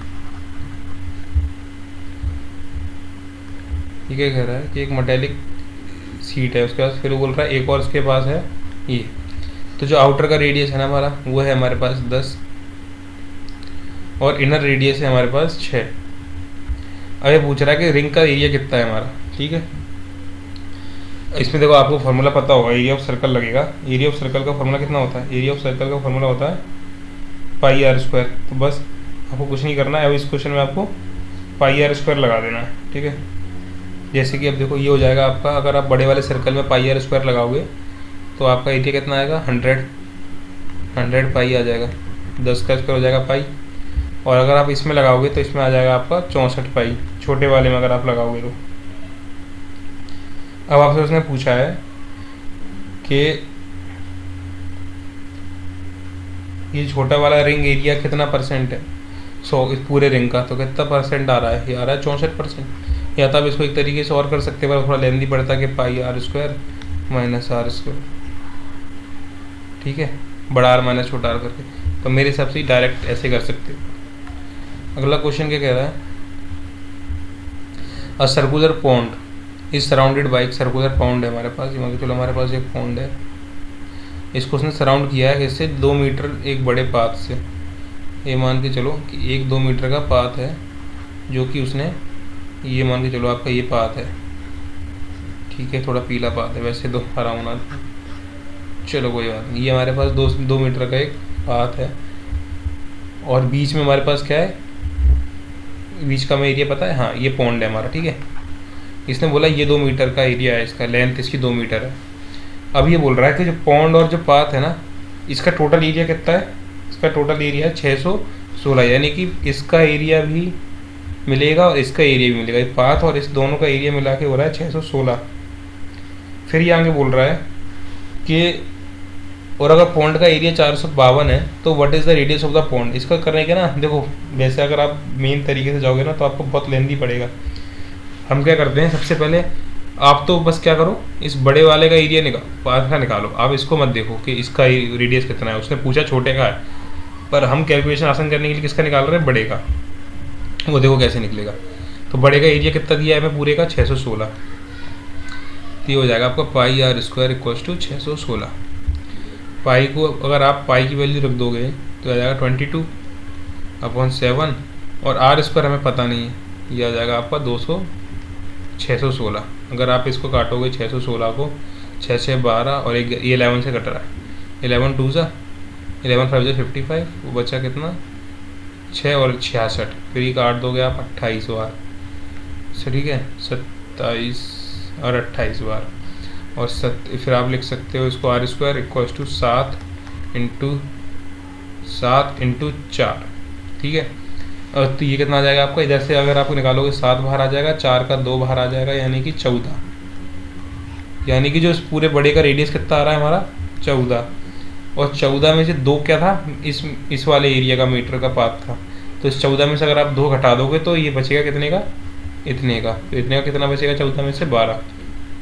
ये क्या कह रहा है कि एक मेटेलिक सीट है, उसके पास फिर बोल रहा है एक और उसके पास है ये, तो जो आउटर का रेडियस है ना हमारा वो है हमारे पास 10 और इनर रेडियस है हमारे पास 6। अब ये पूछ रहा है कि रिंग का एरिया कितना है हमारा। ठीक है, इसमें देखो आपको फार्मूला पता होगा, एरिया ऑफ सर्कल लगेगा। एरिया ऑफ सर्कल का फार्मूला कितना होता है, एरिया ऑफ सर्कल का फार्मूला होता है πr²। तो बस आपको कुछ नहीं करना है, अब इस क्वेश्चन में आपको πr² लगा देना है। ठीक है, जैसे कि अब देखो ये हो जाएगा आपका, अगर आप बड़े वाले सर्कल में πr² लगाओगे तो आपका एरिया कितना आएगा 100 पाई आ जाएगा, 10 का स्क्वायर हो जाएगा पाई, और अगर आप इसमें लगाओगे तो इसमें आ जाएगा आपका 64 पाई, छोटे वाले में अगर आप लगाओगे तो। अब आपसे उसने पूछा है कि ये छोटा वाला रिंग एरिया कितना % है, 100 इस पूरे रिंग का, तो कितना % आ रहा है, ये आ रहा है 64%। या तो आप इसको एक तरीके से और कर सकते हैं, थोड़ा लेंदी पड़ता है कि πr² - r²। ठीक है, बड़ा आर माइनस छोटा आर करके, तो मेरे हिसाब से डायरेक्ट ऐसे कर सकते हो। अगला क्वेश्चन क्या कह रहा है, a circular pond is surrounded by, एक सर्कुलर पॉन्ड है हमारे पास, ये चलो हमारे पास एक पॉन्ड है, इसको उसने सराउंड किया है इससे 2 मीटर एक बड़े पाथ से। ये मान के चलो कि 1-2 मीटर का पाथ है, जो कि उसने ये मान के चलो आपका ये पाथ है। ठीक है, थोड़ा पीला पाथ है, वैसे तो हरा होना, चलो कोई बात नहीं। ये हमारे पास 2 मीटर का एक पाथ है, और बीच में हमारे पास क्या है, बीच का हमें एरिया पता है, हाँ ये पॉन्ड है हमारा। ठीक है, इसने बोला ये 2 मीटर का एरिया है, इसका लेंथ इसकी 2 मीटर है। अब ये बोल रहा है कि जो पॉन्ड और जो पाथ है ना, इसका टोटल एरिया कितना है, इसका टोटल एरिया है 616, यानी कि इसका एरिया भी मिलेगा और इसका एरिया भी मिलेगा, पाथ और इस दोनों का एरिया मिला के हो रहा है 616। फिर ये आगे बोल रहा है कि और अगर पॉन्ड का एरिया 452 है तो what is the radius of the pond. इसका करने के ना देखो, वैसे अगर आप मेन तरीके से जाओगे ना तो आपको बहुत लेंदी पड़ेगा। हम क्या करते हैं, सबसे पहले आप तो बस क्या करो, इस बड़े वाले का एरिया पाथ का निकालो, आप इसको मत देखो कि इसका रेडियस कितना है। उसने पूछा छोटे का है, पर हम कैलकुलेशन आसान करने के लिए किसका निकाल रहे हैं, बड़े का। वो देखो कैसे निकलेगा। तो बड़े का एरिया कितना दिया है हमें पूरे का 616, तो ये हो जाएगा आपका पाई आर स्क्वायर इक्वल्स टू 616। पाई को अगर आप पाई की वैल्यू रख दोगे तो आ जाएगा 22/7, और आर स्क्वायर हमें पता नहीं है, ये आ जाएगा आपका 616। अगर आप इसको काटोगे 616 को, 6 6 12 और एक ये 11 से कट रहा है, 11 2 सा 11 5 55, वो बचा कितना 6 और 66, फिर ये काट दोगे आप 28 बार, ठीक है 27 और 28 बार, और फिर आप लिख सकते हो इसको R square equals to 7 into 4, ठीक है। और तो ये कितना आ जाएगा आपका, इधर से अगर आपको निकालोगे 7 बाहर आ जाएगा, 4 का 2 बाहर आ जाएगा, यानी कि 14, यानी कि जो इस पूरे बड़े का रेडियस कितना आ रहा है हमारा 14, और 14 में से 2 क्या था, इस वाले एरिया का मीटर का पाथ था, तो इस 14 में से अगर आप 2 घटा दोगे तो ये बचेगा कितने का, इतने का। तो इतने का कितना बचेगा 14 में से 12,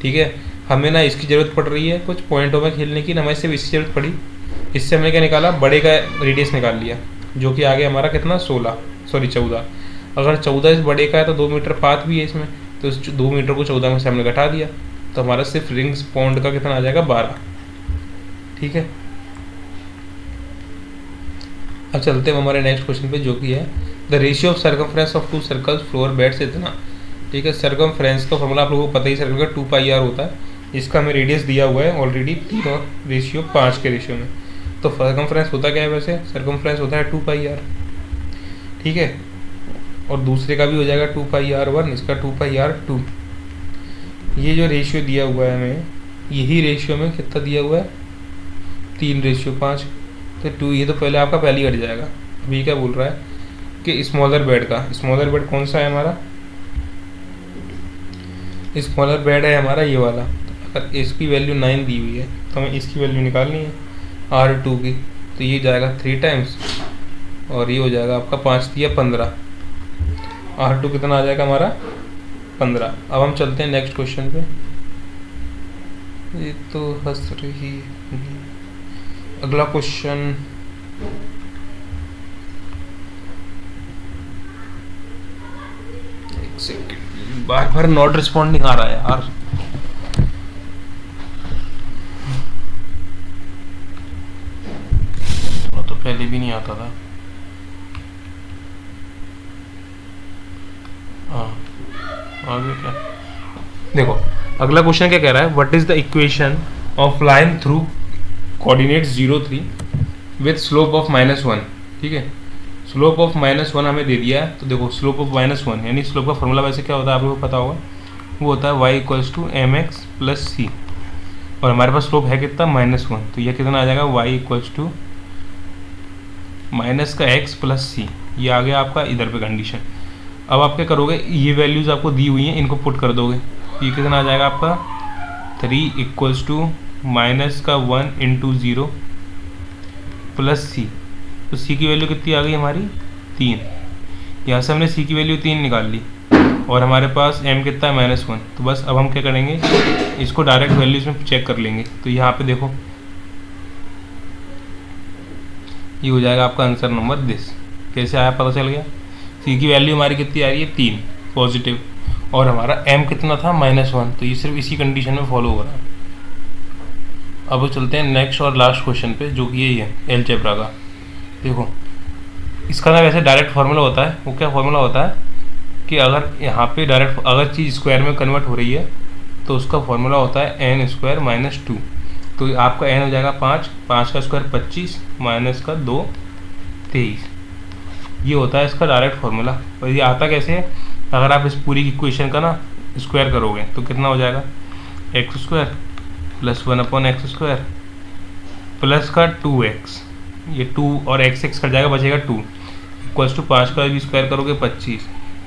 ठीक है। हमें ना इसकी ज़रूरत पड़ रही है कुछ पॉइंटों में खेलने की, ना हमें सिर्फ इसकी ज़रूरत पड़ी, इससे हमने क्या निकाला, बड़े का रेडियस निकाल लिया, जो कि आगे हमारा कितना 14। अगर 14 इस बड़े का है तो 2 मीटर पाथ भी है इसमें, तो इस 2 मीटर को 14 में से हमने घटा दिया, तो हमारा सिर्फ रिंग्स पॉइंट का कितना आ जाएगा 12, ठीक है। अब चलते हैं हमारे नेक्स्ट क्वेश्चन पे, जो कि है the ratio of circumference of 2 circles floor bed से इतना, ठीक है। सर्कमफ्रेंस का फॉर्मूला आप लोगों को पता ही, सर्कल का 2πr होता है, इसका हमें रेडियस दिया हुआ है ऑलरेडी 3 और रेशियो 5 के रेशियो में। तो सर्कमफ्रेंस होता क्या है वैसे, सर्कमफ्रेंस होता है 2πr, ठीक है, और दूसरे का भी हो जाएगा 2πr1, इसका 2πr2। ये जो रेशियो दिया हुआ है हमें, यही रेशियो में कितना दिया हुआ है 3/5, तो 2, ये तो पहले आपका पहले हट जाएगा। अभी क्या बोल रहा है कि स्मॉलर बेड का, स्मॉलर बेड कौन सा है हमारा, स्मॉलर बेड है हमारा ये वाला। तो अगर इसकी वैल्यू 9 दी हुई है तो हमें इसकी वैल्यू निकालनी है R2 की, तो ये जाएगा 3 टाइम्स, और ये हो जाएगा आपका 5 दिया 15, R2 कितना आ जाएगा हमारा 15। अब हम चलते हैं नेक्स्ट क्वेश्चन पे। ये तो हंस रही है। अगला क्वेश्चन, एक सेकंड, बार बार नॉट रिस्पॉन्डिंग आ रहा है यार। वो तो पहले भी नहीं आता था। आगे क्या, देखो अगला क्वेश्चन क्या कह रहा है, what is the equation of line through coordinate 0 3 with slope of -1, ठीक है। स्लोप ऑफ -1 हमें दे दिया है, तो देखो स्लोप ऑफ -1 यानी स्लोप का फॉर्मूला वैसे क्या होता है आप लोगों को पता होगा, वो होता है y equals to mx plus c, और हमारे पास स्लोप है कितना -1, तो ये कितना आ जाएगा y इक्वल्स टू माइनस का x प्लस c, ये आ गया आपका इधर पे कंडीशन। अब आप क्या करोगे, ये वैल्यूज़ आपको दी हुई हैं, इनको पुट कर दोगे, ये कितना आ जाएगा आपका 3 इक्वल्स टू माइनस का 1 इंटू 0 प्लस c, तो c की वैल्यू कितनी आ गई हमारी 3, यहाँ से हमने c की वैल्यू 3 निकाल ली, और हमारे पास m कितना है -1, तो बस अब हम क्या करेंगे, इसको डायरेक्ट वैल्यूज में चेक कर लेंगे। तो यहाँ पे देखो ये हो जाएगा आपका आंसर नंबर दिस, कैसे आया पता चल गया, c की वैल्यू हमारी कितनी आ रही है 3 पॉजिटिव, और हमारा m कितना था -1, तो ये सिर्फ इसी कंडीशन में फॉलो हो रहा है। अब चलते हैं नेक्स्ट और लास्ट क्वेश्चन पे, जो कि यही है अलजेब्रा का। देखो इसका ना वैसे डायरेक्ट फार्मूला होता है, वो क्या फार्मूला होता है कि अगर यहाँ पे डायरेक्ट अगर चीज़ स्क्वायर में कन्वर्ट हो रही है तो उसका फार्मूला होता है n² - 2, तो आपका n हो जाएगा 5, 5 का स्क्वायर 25 माइनस का 2 23, ये होता है इसका डायरेक्ट फार्मूला। और ये आता कैसे है, अगर आप इस पूरी इक्वेशन का ना स्क्वायर करोगे तो कितना हो जाएगा x² प्लस 1/x² प्लस का 2x, ये 2 और x कट जाएगा, बचेगा 2 इक्वल्स टू 5 का भी स्क्वायर करोगे 25,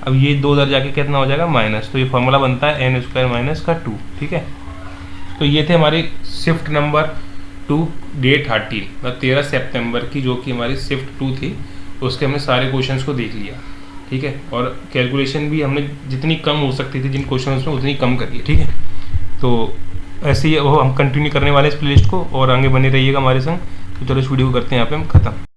अब ये 2 उधर जाके कितना हो जाएगा माइनस, तो ये फार्मूला बनता है n² - का 2, ठीक है। तो ये थे हमारी शिफ्ट नंबर 2 डे 13 सितंबर की, जो कि हमारी शिफ्ट 2 थी, उसके हमने सारे क्वेश्चंस को देख लिया, ठीक है, और कैलकुलेशन भी हमने जितनी कम हो सकती थी जिन क्वेश्चंस में उतनी कम करी है, ठीक है। तो ऐसे ही वो हम कंटिन्यू करने वाले इस प्लेलिस्ट को, और आगे बने रहिएगा हमारे संग। तो चलो इस वीडियो को करते हैं यहाँ पे हम ख़त्म।